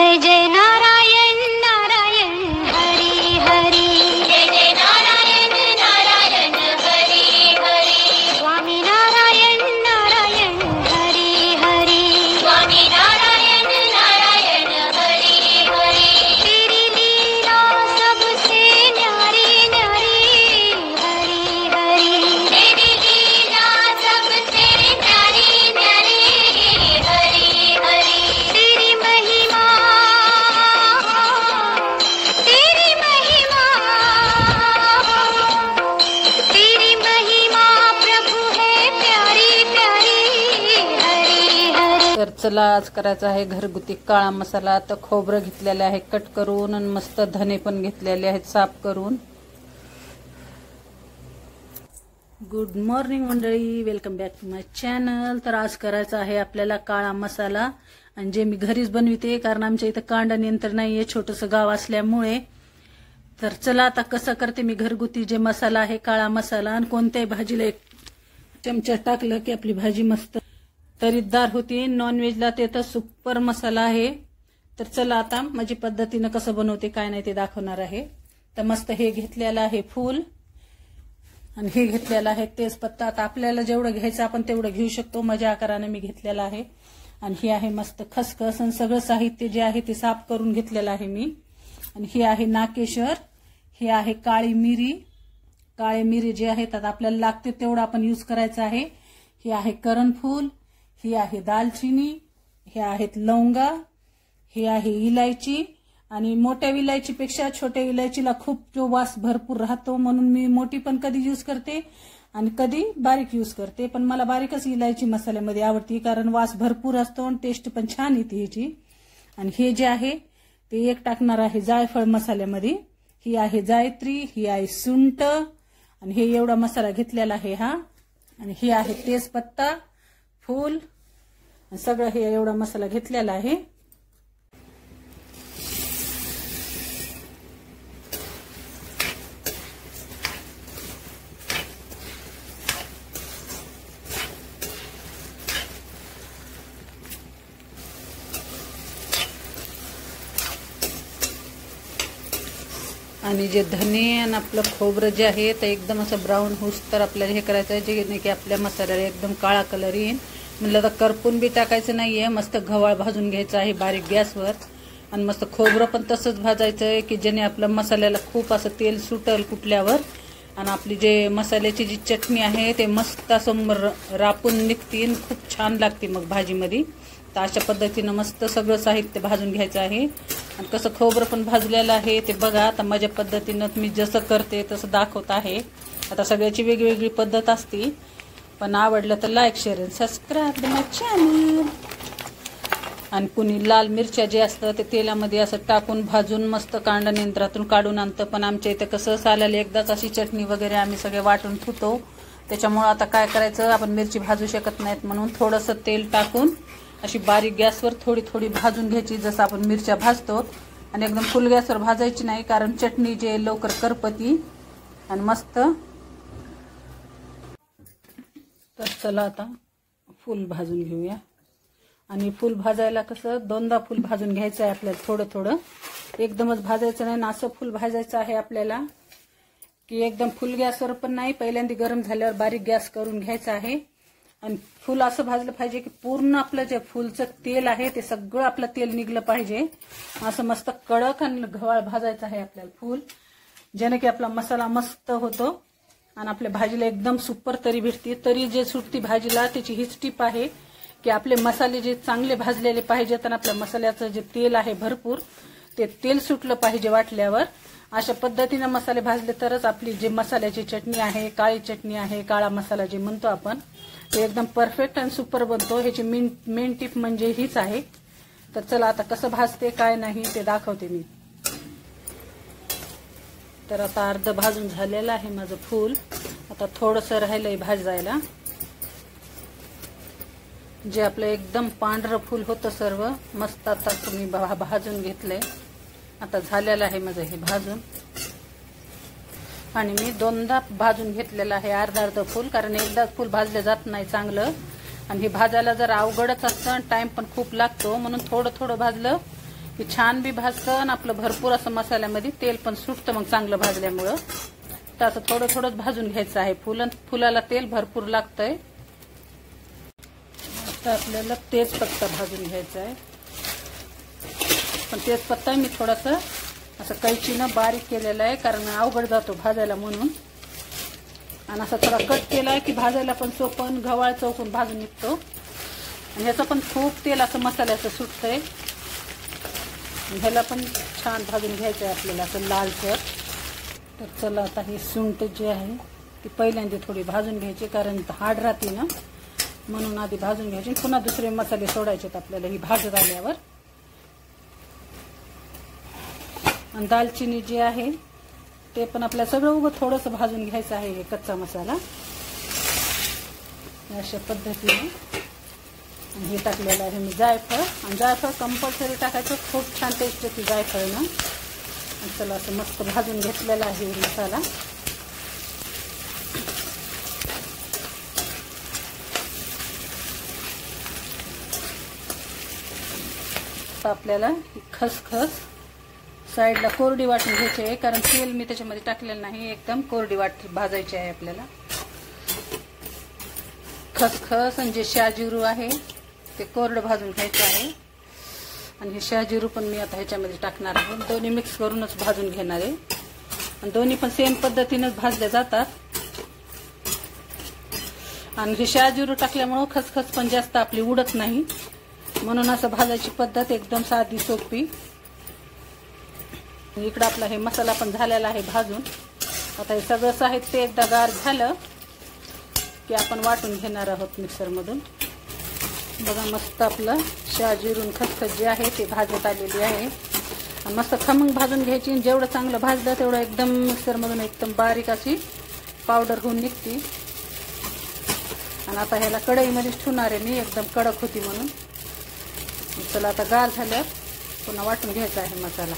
जय जय नारायण नारायण हरि हरि, जय जय नारायण नारायण हरि हरि, स्वामी नारायण नारायण हरि हरि, स्वामी नारायण नारायण हरि हरि, तेरी लीला सबसे न्यारी न्यारी हरि हरि, तेरी लीला सबसे न्यारी न्यारी हरि हरि, तेरी महिमा प्रभु है प्यारी प्यारी हरि हरि। तर चला आज करायचा आहे घरगुती काळा मसाला। तर खोबरं घेतलेलं आहे कट करून आणि मस्त धने पण घेतलेले आहेत साफ करून। गुड मॉर्निंग मंडळी, welcome back to my channel. तर आज करायचा आहे आपल्याला काळा मसाला, आणि जे मी घरीच बनविते कारण आमच्या इथं कांडण यंत्र नाहीये, छोटंसं गाव असल्यामुळे। तर चला आता कसं करते मी घरगुती जे मसाला आहे काळा मसाला, आणि कोणत्याही भाजीला एक चमचा टाकलं की आपली भाजी मस्त तरीदार होती। नॉनव्हेजला ते तर सुपर मसाला आहे। तर चला आता माझी पद्धतीनं कसं बनवते काय नाही ते दाखवणार आहे। तर मस्त हे घेतलेलं आहे फूल, आणि हे घेतलेलं आहे तेजपत्ता। आता आपल्याला जेवढं घ्यायचं आपण तेवढं घेऊ शकतो, माझ्या आकाराने मी घेतलेलं आहे। आणि ही आहे मस्त खसखस, आणि सगळं साहित्य जे आहे ते साफ करून घेतलेलं आहे मी। आणि ही आहे नाकेश्वर, ही आहे काळी मिरी। काळे मिरी जे आहेत आता आपल्याला लागते तेवढं आपण यूज करायचं आहे। ही आहे करणफूल, ही आहे दालचिनी, हे आहेत लवंगा, ही आहे इलायची। आणि मोठ्या इलायचीपेक्षा छोट्या इलायचीला खूप जो वास भरपूर राहतो, म्हणून मी मोठी पण कधी यूज करते आणि कधी बारीक यूज करते। पण मला बारीकच इलायची मसाल्यामध्ये आवडते कारण वास भरपूर असतो आणि टेस्ट पण छान येते ह्याची। आणि हे जे आहे ते एक टाकणार आहे जायफळ मसाल्यामध्ये। ही आहे जायत्री, ही आहे सुंठ, आणि हे एवढा मसाला घेतलेला आहे हा। आणि ही आहे तेजपत्ता, फूल, सगळं हे एवढा मसाला घेतलेला आहे। आणि जे धने आणि आपलं खोबरं जे आहे ते एकदम असं ब्राऊन होऊस तर आपल्याला हे करायचं आहे, जे नाही की आपल्या मसाल्याला एकदम काळा कलर येईल। म्हणलं तर करपून बी टाकायचं नाहीये, मस्त गव्हाळ भाजून घ्यायचं आहे बारीक गॅसवर। आणि मस्त खोबरं पण तसंच भाजायचं आहे की ज्याने आपल्या मसाल्याला खूप असं तेल सुटल कुठल्यावर, आणि आपली जे मसाल्याची जी चटणी आहे ते मस्त असं रापून निघते, खूप छान लागते मग भाजीमध्ये। तर अशा पद्धतीनं मस्त सगळं साहित्य भाजून घ्यायचं आहे। आणि कसं खोबरं पण भाजलेलं आहे ते बघा। आता माझ्या पद्धतीनं मी जसं करते तसं दाखवत आहे। आता सगळ्याची वेगवेगळी पद्धत असते, पण आवडलं तर लाईक शेअर आणि सबस्क्राईब माय चॅनल। आणि कुणी लाल मिरच्या जे असतं ते तेलामध्ये असं टाकून भाजून मस्त कांडण यंत्रातून काढून आणतं, पण आमच्या इथं कसं सालाला एकदाच अशी चटणी वगैरे आम्ही सगळे वाटून ठेवतो, त्याच्यामुळं आता काय करायचं, आपण मिरची भाजू शकत नाहीत म्हणून थोडंसं तेल टाकून अशी बारीक गॅसवर थोडी थोडी भाजून घ्यायची, जसं आपण मिरच्या भाजतो। आणि एकदम फुल गॅसवर भाजायची नाही कारण चटणी जे लवकर करपती। आणि मस्त तर चला आता फुल भाजून घेऊया। आणि फुल भाजायला कसं दोनदा फुल भाजून घ्यायचं आहे आपल्याला, थोडं थोडं एकदमच भाजायचं नाही ना, असं फुल भाजायचं आहे आपल्याला की एकदम फुल गॅसवर पण नाही, पहिल्यांदा गरम झाल्यावर बारीक गॅस करून घ्यायचं आहे। आणि फुल असं भाजलं पाहिजे की पूर्ण आपलं जे फुलचं तेल आहे ते सगळं आपलं तेल निघलं पाहिजे, असं मस्त कडक आणि गव्हाळ भाजायचं आहे आपल्याला फुल, ज्याने की आपला मसाला मस्त होतो आणि आपल्या भाजीला एकदम सुपर तरी भेटते। तरी जे सुटती भाजीला त्याची हीच टीप आहे की आपले मसाले जे चांगले भाजलेले पाहिजेत आणि आपल्या मसाल्याचं जे तेल आहे भरपूर ते तेल सुटलं पाहिजे वाटल्यावर। अशा पद्धतीने मसाले भाजले तरच आपली जे मसाल्याची चटणी आहे, काळी चटणी आहे, काळा मसाला जे म्हणतो आपण, ते एकदम परफेक्ट आणि सुपर बनतो। ह्याची मेन टिप म्हणजे हीच आहे। तर चला आता कसं भाजते काय नाही ते दाखवते मी। तर आता अर्ध भाजून झालेलं आहे माझं फूल, आता थोडंसं राहिलंय भाजायला। जे आपलं एकदम पांढरं फूल होतं सर्व मस्त आता तुम्ही भाजून घेतलंय। आता झालेलं आहे माझं हे भाजून, आणि मी दोनदा भाजून घेतलेलं आहे अर्ध अर्ध फूल, कारण एकदाच फूल भाजले जात नाही चांगलं। आणि हे भाजायला जर अवघडच असतं, टाइम पण खूप लागतो, म्हणून थोडं थोडं भाजलं की छान बी भाजतं आणि आपलं भरपूर असं मसाल्यामध्ये तेल पण सुटतं मग चांगलं भाजल्यामुळं. तर असं थोडं थोडंच भाजून घ्यायचं आहे. फुलाला तेल भरपूर लागतंय. आता आपल्याला तेजपत्ता भाजून घ्यायचा आहे. पण तेजपत्ता मी थोडासा असं कैचीनं बारीक केलेला आहे, कारण अवघड जातो भाजायला म्हणून. आणि असा थोडा कट केला की भाजायला पण सोपं, गव्हाळ चौकून भाजून निघतो. आणि ह्याचं पण खूप तेल असं मसाल्याचं सुटतंय. ह्याला पण छान भाजून घ्यायचं आहे आपल्याला असं लालसर. तर चला आता ही सुंठ जी आहे ती पहिल्यांदा थोडी भाजून घ्यायची, कारण हार्ड राहते ना, म्हणून आधी भाजून घ्यायची. पुन्हा दुसरे मसाले सोडायचे आपल्याला ही भाजत आल्यावर. आणि दालचिनी जी आहे ते पण आपल्याला सगळं उभं थोडंसं भाजून घ्यायचं आहे. हे कच्चा मसाला अशा पद्धतीने. आणि हे टाकलेलं आहे मी जायफळ. आणि जायफळ कंपल्सरी टाकायचं, खूप छान टेस्ट येते जायफळनं. आणि चला असं मस्त भाजून घेतलेला आहे मसाला. आता आपल्याला खसखस साईडला कोरडी वाटून घ्यायची आहे, कारण तेल मी त्याच्यामध्ये टाकलेलं नाही. एकदम कोरडी वाट भाजायची आहे आपल्याला. खसखस आणि जे शाजिरू आहे ते कोरडं भाजून घ्यायचं आहे. आणि हे शाजिरू पण मी आता ह्याच्यामध्ये टाकणार आहे. दोन्ही मिक्स करूनच भाजून घेणार आहे. आणि दोन्ही पण सेम पद्धतीनेच भाजले जातात. आणि हे शाजिरू टाकल्यामुळं खसखस पण जास्त आपली उडत नाही, म्हणून असं भाजायची पद्धत एकदम साधी सोपी. इकडं आपला हे मसाला पण झालेला आहे भाजून. आता हे सगळं साहित्य एकदा गार झालं की आपण वाटून घेणार आहोत मिक्सरमधून. बघा मस्त आपलं शाजिरून खसखस जे आहे ते भाजत आलेली आहे. आणि मस्त खमंग भाजून घ्यायची. जेवढं चांगलं भाजलं तेवढं एकदम मिक्सरमधून एकदम बारीक अशी पावडर होऊन निघते. आणि आता ह्याला कढईमध्येच ठेवणार आहे मी, एकदम कडक होती म्हणून. चला आता गार झाल्यावर पुन्हा वाटून घ्यायचा आहे मसाला.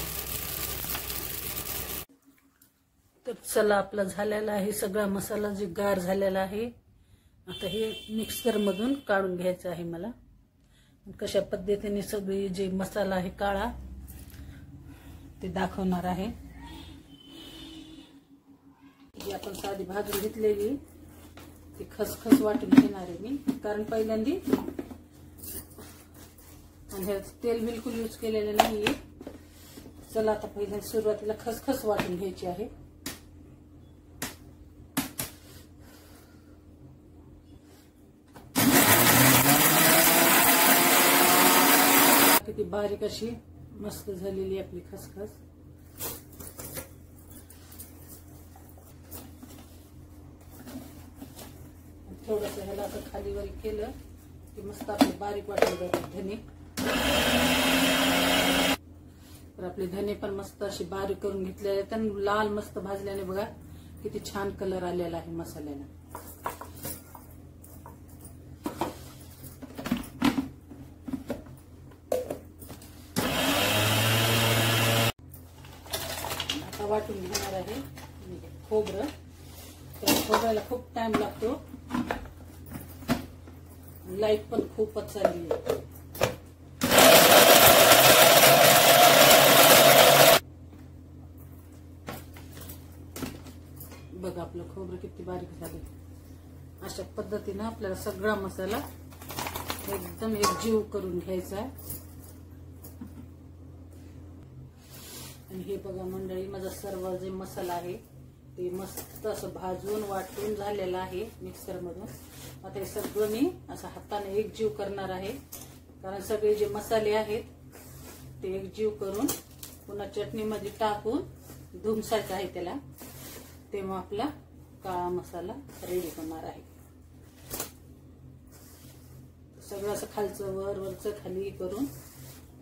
तर चला आपला झालेला आहे सगळा मसाला जे गार झालेला आहे. आता हे मिक्सरमधून काढून घ्यायचं आहे मला. कशा पद्धतीने सगळी जे मसाला आहे काळा ते दाखवणार आहे. जी आपण साधी भाजून घेतलेली ती खसखस वाटून घेणार आहे मी, कारण पहिल्यांदी आणि हे तेल बिलकुल यूज केलेलं नाहीये. चला आता पहिल्या सुरुवातीला खसखस वाटून घ्यायची आहे. किती बारीक अशी मस्त झालेली आपली खसखस. थोडंसं ह्याला आता खाली वर केलं की मस्त आपले बारीक वाटले जातात धने. तर आपले धने पण मस्त अशी बारीक करून घेतलेले आहेत. लाल मस्त भाजल्याने बघा किती छान कलर आलेला आहे मसाल्याला. आता वाटून घेणार आहे खोबरं. त्या खोबऱ्याला खूप टाइम लागतो. लाईट पण खूपच चालली आहे. बघा आपलं खोबरं किती बारीक झालं. अशा पद्धतीनं आपल्याला सगळा मसाला एकदम एकजीव करून घ्यायचा आहे. आणि हे बघा मंडळी, माझा सर्व जे मसाला आहे ते मस्त असं भाजून वाटून झालेलं आहे मिक्सर मधून. आता हे सगळं मी असं हाताने एकजीव करणार आहे, कारण सगळे जे मसाले आहेत ते एकजीव करून पुन्हा चटणीमध्ये टाकून धुमसायचं आहे त्याला. तेव्हा आपला काळा मसाला रेडी होणार आहे. सगळं असं खालचं वर वरचं खाली करून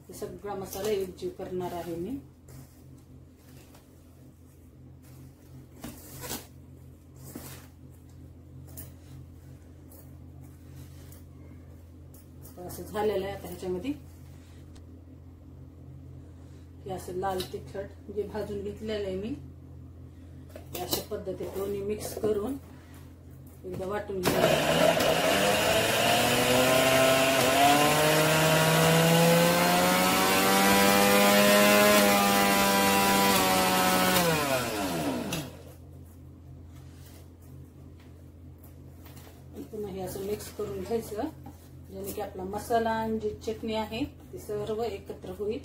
हे सगळा मसाला एकजीव करणार आहे मी. असं झालेलं आहे. आता ह्याच्यामध्ये हे असं लाल तिखट जे भाजून घेतलेलं आहे मी अशा पद्धतीने दोन्ही मिक्स करून एकदा वाटून घ्यायचं. घ्यायचं, ज्याने की आपला मसाला आणि जी चटणी आहे ती सर्व एकत्र होईल.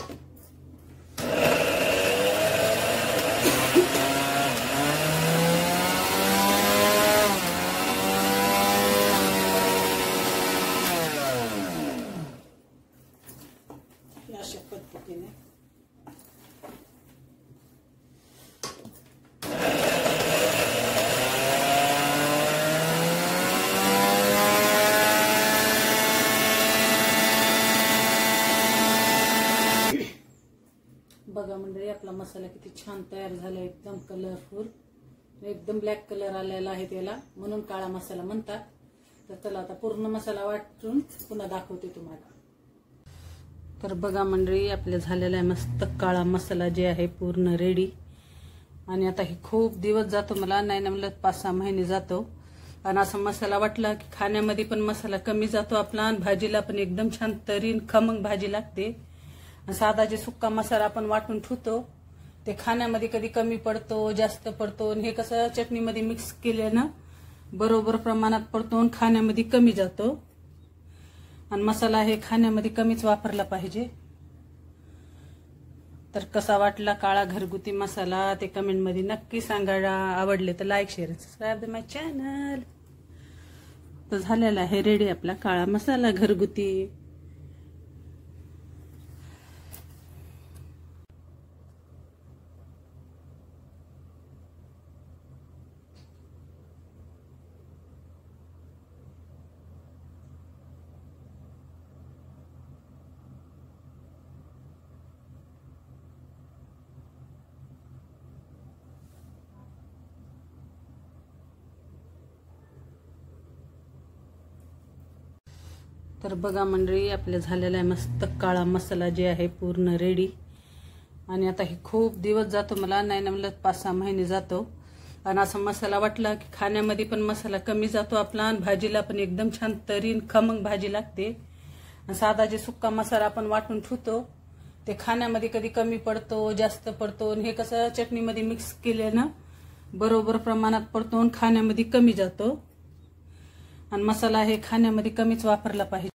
अशा पद्धतीने बघा मंडळी, आपला मसाला किती छान तयार झाला, एकदम कलरफुल, एकदम ब्लॅक कलर आलेला आहे त्याला, म्हणून काळा मसाला म्हणतात. तर चला आता पूर्ण मसाला वाटून पुन्हा दाखवते तुम्हाला. तर बघा मंडळी, आपल्या झालेला आहे मस्त काळा मसाला जे आहे पूर्ण रेडी. आणि आता हे खूप दिवस जातो, मला नाही ना म्हणलं 5-6 महिने जातो. आणि असा मसाला वाटला की खाण्यामध्ये पण मसाला कमी जातो आपला, आणि भाजीला पण एकदम छान तरीन खमंग भाजी लागते. साधा जे सुक्का मसाला आपण वाटून ठेवतो ते खाण्यामध्ये कधी कमी पडतो, जास्त पडतो, आणि हे कसं चटणीमध्ये मिक्स केल्यानं बरोबर प्रमाणात पडतो आणि खाण्यामध्ये कमी जातो. आणि मसाला हे खाण्यामध्ये कमीच वापरला पाहिजे. तर कसा वाटला काळा घरगुती मसाला ते कमेंटमध्ये नक्की सांगा. आवडले तर लाईक, शेअर, सबस्क्राईब माय चॅनल. तर झालेला आहे रेडी आपला काळा मसाला घरगुती. तर बघा मंडळी, आपल्या झालेला आहे मस्त काळा मसाला जे आहे पूर्ण रेडी. आणि आता हे खूप दिवस जातो, मला नाही ना म्हणलं 5-6 महिने जातो. आणि असा मसाला वाटला की खाण्यामध्ये पण मसाला कमी जातो आपला, आणि भाजीला पण एकदम छान तरीन खमंग भाजी लागते. आणि साधा जे सुक्का मसाला आपण वाटून ठेवतो ते खाण्यामध्ये कधी कमी पडतो, जास्त पडतो, आणि हे कसं चटणीमध्ये मिक्स केल्यानं बरोबर प्रमाणात पडतो आणि खाण्यामध्ये कमी जातो. आणि मसाला हे खाण्यामध्ये कमीच वापरला पाहिजे.